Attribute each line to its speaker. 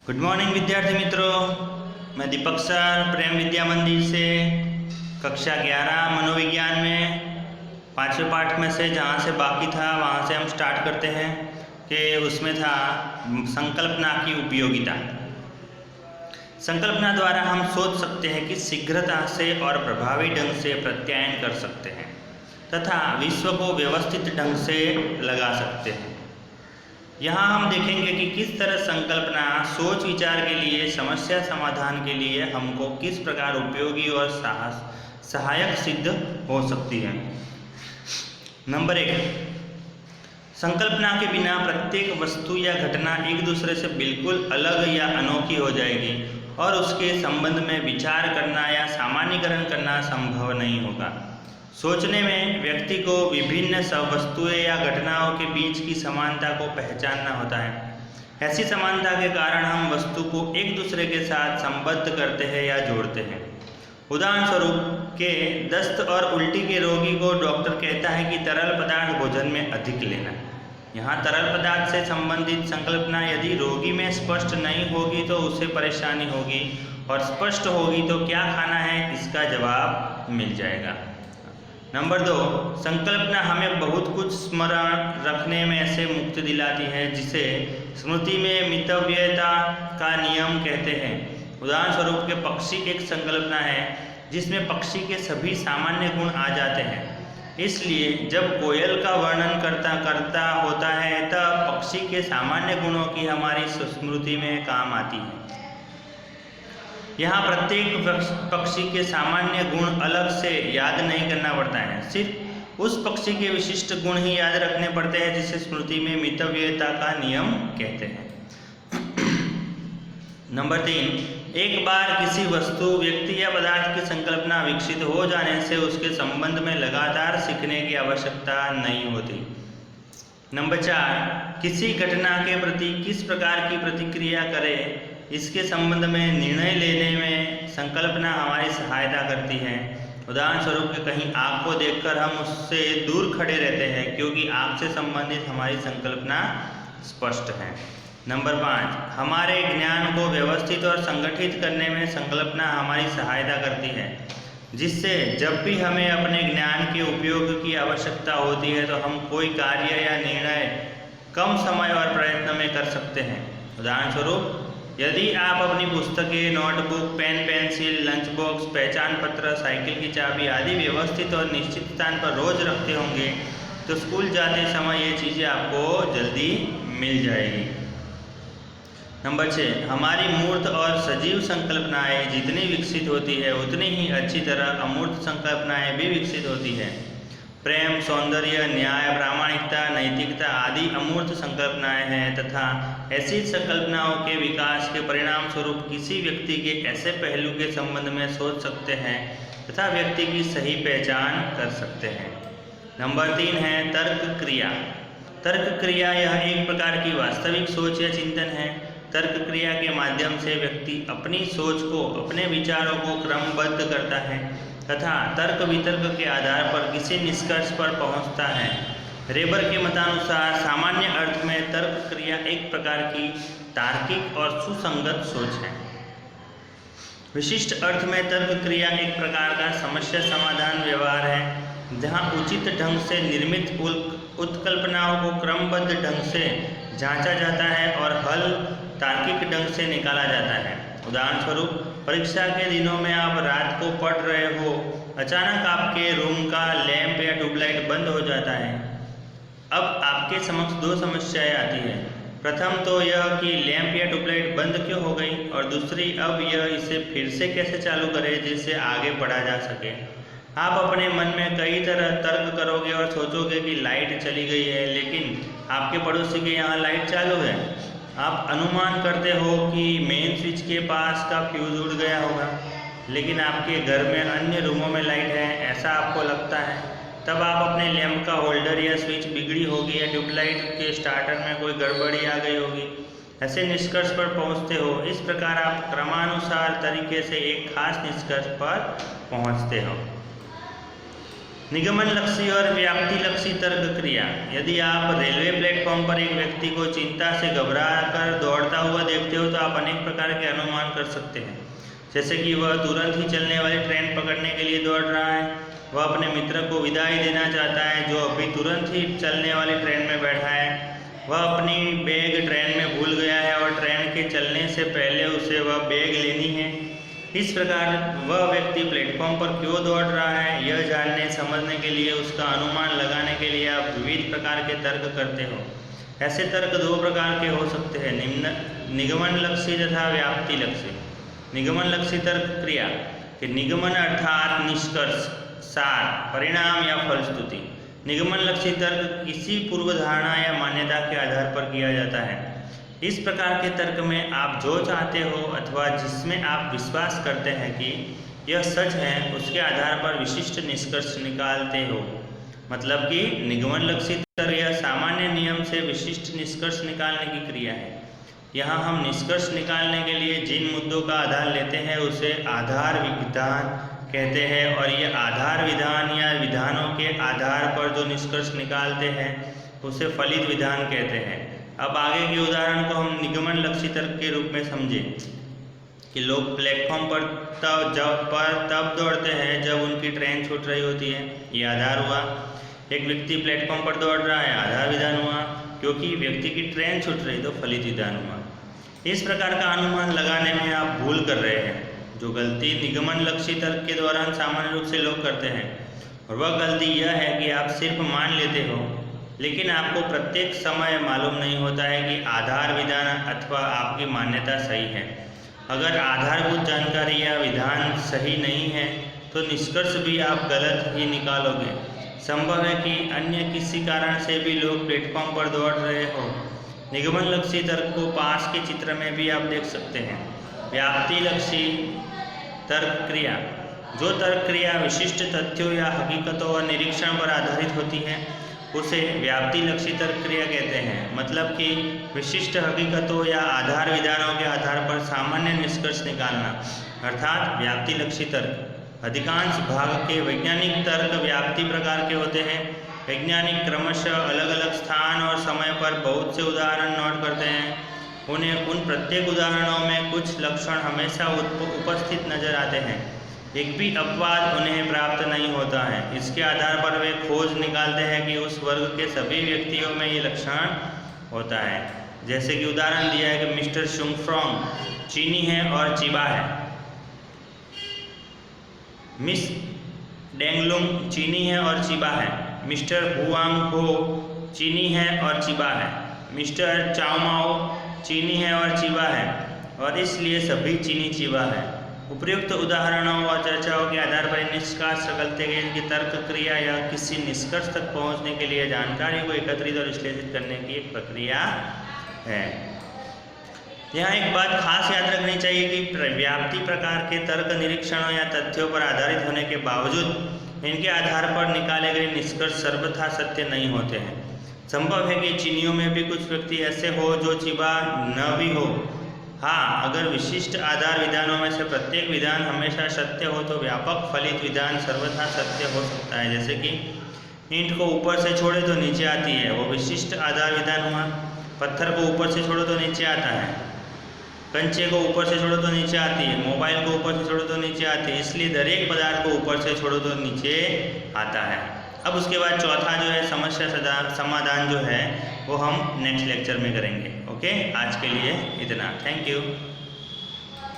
Speaker 1: Good morning विद्यार्थी मित्रों, मैं दीपक सर प्रेम विद्या मंदिर से कक्षा 11 मनोविज्ञान में 5वें पाठ में से जहाँ से बाकी था वहाँ से हम स्टार्ट करते हैं कि उसमें था संकल्पना की उपयोगिता। संकल्पना द्वारा हम सोच सकते हैं कि शीघ्रता से और प्रभावी ढंग से प्रत्यायन कर सकते हैं तथा विश्व को व्यवस्थित ढंग से लगा सकते हैं। यहाँ हम देखेंगे कि किस तरह संकल्पना सोच विचार के लिए, समस्या समाधान के लिए हमको किस प्रकार उपयोगी और सहायक सिद्ध हो सकती है। नंबर 1, संकल्पना के बिना प्रत्येक वस्तु या घटना एक दूसरे से बिल्कुल अलग या अनोखी हो जाएगी और उसके संबंध में विचार करना या सामान्यीकरण करना संभव नहीं होगा। सोचने में व्यक्ति को विभिन्न वस्तुएं या घटनाओं के बीच की समानता को पहचानना होता है। ऐसी समानता के कारण हम वस्तु को एक दूसरे के साथ संबद्ध करते हैं या जोड़ते हैं। उदाहरण स्वरूप के दस्त और उल्टी के रोगी को डॉक्टर कहता है कि तरल पदार्थ भोजन में अधिक लेना। यहाँ तरल पदार्थ से संबंधित संकल्पना यदि रोगी में स्पष्ट नहीं होगी तो उसे परेशानी होगी, और स्पष्ट होगी तो क्या खाना है इसका जवाब मिल जाएगा। नंबर 2, संकल्पना हमें बहुत कुछ स्मरण रखने में से मुक्ति दिलाती है, जिसे स्मृति में मितव्ययता का नियम कहते हैं। उदाहरण स्वरूप के पक्षी एक संकल्पना है जिसमें पक्षी के सभी सामान्य गुण आ जाते हैं। इसलिए जब कोयल का वर्णन करता होता है तब पक्षी के सामान्य गुणों की हमारी स्मृति में काम आती है। यहाँ प्रत्येक पक्षी के सामान्य गुण अलग से याद नहीं करना पड़ता है, सिर्फ उस पक्षी के विशिष्ट गुण ही याद रखने पड़ते हैं, जिसे स्मृति में मितव्ययता का नियम कहते हैं। नंबर 3, एक बार किसी वस्तु, व्यक्ति या पदार्थ की संकल्पना विकसित हो जाने से उसके संबंध में लगातार सीखने की आवश्यकता नहीं होती। नंबर 4, किसी घटना के प्रति किस प्रकार की प्रतिक्रिया करें इसके संबंध में निर्णय लेने में संकल्पना हमारी सहायता करती है। उदाहरण स्वरूप के कहीं आग को देखकर हम उससे दूर खड़े रहते हैं क्योंकि आग से संबंधित हमारी संकल्पना स्पष्ट है। नंबर 5, हमारे ज्ञान को व्यवस्थित और संगठित करने में संकल्पना हमारी सहायता करती है, जिससे जब भी हमें अपने ज्ञान के उपयोग की आवश्यकता होती है तो हम कोई कार्य या निर्णय कम समय और प्रयत्न में कर सकते हैं। उदाहरण स्वरूप, यदि आप अपनी पुस्तकें, notebook, pen, pencil, lunch box, पहचान पत्र, साइकिल की चाबी आदि व्यवस्थित और निश्चित स्थान पर रोज रखते होंगे तो स्कूल जाते समय ये चीज़ें आपको जल्दी मिल जाएगी। नंबर 6, हमारी मूर्त और सजीव संकल्पनाएं जितनी विकसित होती है उतनी ही अच्छी तरह अमूर्त संकल्पनाएं भी विकसित होती है। प्रेम, सौंदर्य, न्याय, प्रामाणिकता, नैतिकता आदि अमूर्त संकल्पनाएं हैं तथा ऐसी संकल्पनाओं के विकास के परिणाम स्वरूप किसी व्यक्ति के ऐसे पहलू के संबंध में सोच सकते हैं तथा व्यक्ति की सही पहचान कर सकते हैं। नंबर 3 है तर्क क्रिया। तर्क क्रिया यह एक प्रकार की वास्तविक सोच या चिंतन है। तर्क क्रिया के माध्यम से व्यक्ति अपनी सोच को, अपने विचारों को क्रमबद्ध करता है तथा तर्क वितर्क के आधार पर किसी निष्कर्ष पर पहुंचता है। रेबर के मतानुसार सामान्य अर्थ में तर्क क्रिया एक प्रकार की तार्किक और सुसंगत सोच है। विशिष्ट अर्थ में तर्क क्रिया एक प्रकार का समस्या समाधान व्यवहार है, जहां उचित ढंग से निर्मित उत्कल्पनाओं को क्रमबद्ध ढंग से जांचा जाता है और हल तार्किक ढंग से निकाला जाता है। उदाहरण स्वरूप, परीक्षा के दिनों में आप रात को पढ़ रहे हो, अचानक आपके रूम का लैंप या ट्यूबलाइट बंद हो जाता है। अब आपके समक्ष 2 समस्याएं आती हैं। प्रथम तो यह कि लैंप या ट्यूबलाइट बंद क्यों हो गई, और दूसरी अब यह इसे फिर से कैसे चालू करें जिससे आगे बढ़ा जा सके। आप अपने मन में कई तरह तर्क करोगे और सोचोगे कि लाइट चली गई है, लेकिन आपके पड़ोसी के यहाँ लाइट चालू है। आप अनुमान करते हो कि मेन स्विच के पास का फ्यूज उड़ गया होगा, लेकिन आपके घर में अन्य रूमों में लाइट है, ऐसा आपको लगता है। तब आप अपने लैंप का होल्डर या स्विच बिगड़ी होगी या ट्यूबलाइट के स्टार्टर में कोई गड़बड़ी आ गई होगी, ऐसे निष्कर्ष पर पहुंचते हो। इस प्रकार आप क्रमानुसार तरीके से एक खास निष्कर्ष पर पहुंचते हो। निगमनलक्षी और व्याप्तिलक्षी तर्क क्रिया। यदि आप रेलवे प्लेटफॉर्म पर एक व्यक्ति को चिंता से घबरा कर दौड़ता हुआ देखते हो तो आप अनेक प्रकार के अनुमान कर सकते हैं, जैसे कि वह तुरंत ही चलने वाली ट्रेन पकड़ने के लिए दौड़ रहा है, वह अपने मित्र को विदाई देना चाहता है जो अभी तुरंत ही चलने वाली ट्रेन में बैठा है, वह अपनी बैग ट्रेन में भूल गया है और ट्रेन के चलने से पहले उसे वह बैग लेनी है। इस प्रकार वह व्यक्ति प्लेटफॉर्म पर क्यों दौड़ रहा है यह जानने समझने के लिए, उसका अनुमान लगाने के लिए आप विविध प्रकार के तर्क करते हो। ऐसे तर्क दो प्रकार के हो सकते हैं, निगमनलक्षी तथा व्याप्तिलक्षी। निगमनलक्षी तर्क क्रिया कि निगमन अर्थात निष्कर्ष, सार, परिणाम या फलश्रुति। निगमनलक्षी तर्क किसी पूर्वधारणा या मान्यता के आधार पर किया जाता है। इस प्रकार के तर्क में आप जो चाहते हो अथवा जिसमें आप विश्वास करते हैं कि यह सच है, उसके आधार पर विशिष्ट निष्कर्ष निकालते हो। मतलब कि निगमनलक्षी तर्क यह सामान्य नियम से विशिष्ट निष्कर्ष निकालने की क्रिया है। यहाँ हम निष्कर्ष निकालने के लिए जिन मुद्दों का आधार लेते हैं उसे आधार विधान कहते हैं, और ये आधार विधान या विधानों के आधार पर जो निष्कर्ष निकालते हैं उसे फलित विधान कहते हैं। अब आगे के उदाहरण को हम निगमनलक्षी तर्क के रूप में समझें कि लोग प्लेटफॉर्म पर तब दौड़ते हैं जब उनकी ट्रेन छूट रही होती है, ये आधार हुआ। एक व्यक्ति प्लेटफॉर्म पर दौड़ रहा है, आधार विधान हुआ, क्योंकि व्यक्ति की ट्रेन छूट रही तो फलित विधान हुआ। इस प्रकार का अनुमान लगाने में आप भूल कर रहे हैं, जो गलती निगमनलक्षी तर्क के दौरान सामान्य रूप से लोग करते हैं, और वह गलती यह है कि आप सिर्फ मान लेते हो, लेकिन आपको प्रत्येक समय मालूम नहीं होता है कि आधार विधान अथवा आपकी मान्यता सही है। अगर आधारभूत जानकारी या विधान सही नहीं है तो निष्कर्ष भी आप गलत ही निकालोगे। संभव है कि अन्य किसी कारण से भी लोग प्लेटफॉर्म पर दौड़ रहे हो। निगमनलक्षी तर्क को पास के चित्र में भी आप देख सकते हैं। व्याप्तिलक्षी तर्क क्रिया, जो तर्क क्रिया विशिष्ट तथ्यों या हकीकतों और निरीक्षण पर आधारित होती है उसे व्याप्तिलक्षी तर्क क्रिया कहते हैं। मतलब कि विशिष्ट हकीकतों या आधार विधानों के आधार पर सामान्य निष्कर्ष निकालना, अर्थात व्याप्तिलक्षी तर्क। अधिकांश भाग के वैज्ञानिक तर्क व्याप्ति प्रकार के होते हैं। वैज्ञानिक क्रमशः अलग अलग स्थान और समय पर बहुत से उदाहरण नोट करते हैं। उन्हें उन प्रत्येक उदाहरणों में कुछ लक्षण हमेशा उपस्थित नजर आते हैं। एक भी अपवाद उन्हें प्राप्त नहीं होता है। इसके आधार पर वे खोज निकालते हैं कि उस वर्ग के सभी व्यक्तियों में ये लक्षण होता है। जैसे कि उदाहरण दिया है कि मिस्टर शुंगफ्रॉन्ग चीनी है और चिबा है, मिस डेंगलुंग चीनी है और चिबा है, मिस्टर हुआंग हो चीनी है और चिबा है, मिस्टर चाओमाओ चीनी है और चिबा है, और इसलिए सभी चीनी चिबा है। उपयुक्त उदाहरणों और चर्चाओं के आधार पर निष्कर्ष निकालते गए कि तर्क क्रिया या किसी निष्कर्ष तक पहुंचने के लिए जानकारी को एकत्रित और विश्लेषित करने की एक प्रक्रिया है। यहाँ एक बात खास याद रखनी चाहिए कि व्याप्ति प्रकार के तर्क निरीक्षणों या तथ्यों पर आधारित होने के बावजूद इनके आधार पर निकाले गए निष्कर्ष सर्वथा सत्य नहीं होते हैं। संभव है कि चीनियों में भी कुछ व्यक्ति ऐसे हो जो चिबा न भी हो। हाँ, अगर विशिष्ट आधार विधानों में से प्रत्येक विधान हमेशा सत्य हो तो व्यापक फलित विधान सर्वथा सत्य हो सकता है। जैसे कि ईंट को ऊपर से छोड़े तो नीचे आती है, वो विशिष्ट आधार विधान हुआ। पत्थर को ऊपर से छोड़ो तो नीचे आता है, कंचे को ऊपर से छोड़ो तो नीचे आती है, मोबाइल को ऊपर से छोड़ो तो नीचे आती है। इसलिए दर एक पदार्थ को ऊपर से छोड़ो तो नीचे आता है। अब उसके बाद चौथा जो है समस्या समाधान जो है वो हम नेक्स्ट लेक्चर में करेंगे। ओके, आज के लिए इतना। Thank you.